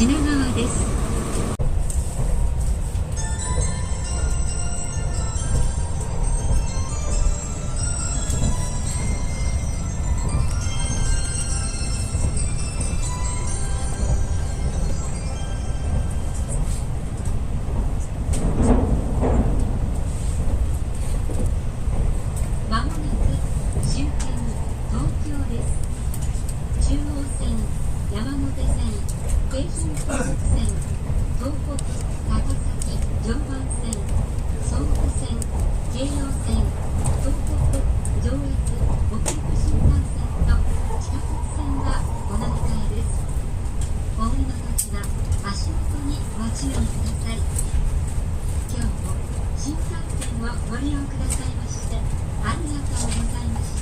品川です。まもなく終点東京です。中央線、山手線、京浜東北線、東北、高崎、常磐線、総武線、京葉線、東北、上越、北陸新幹線と地下鉄線がお乗り換えです。お降りの時は足元にご注意ください。今日も新幹線をご利用くださいましてありがとうございました。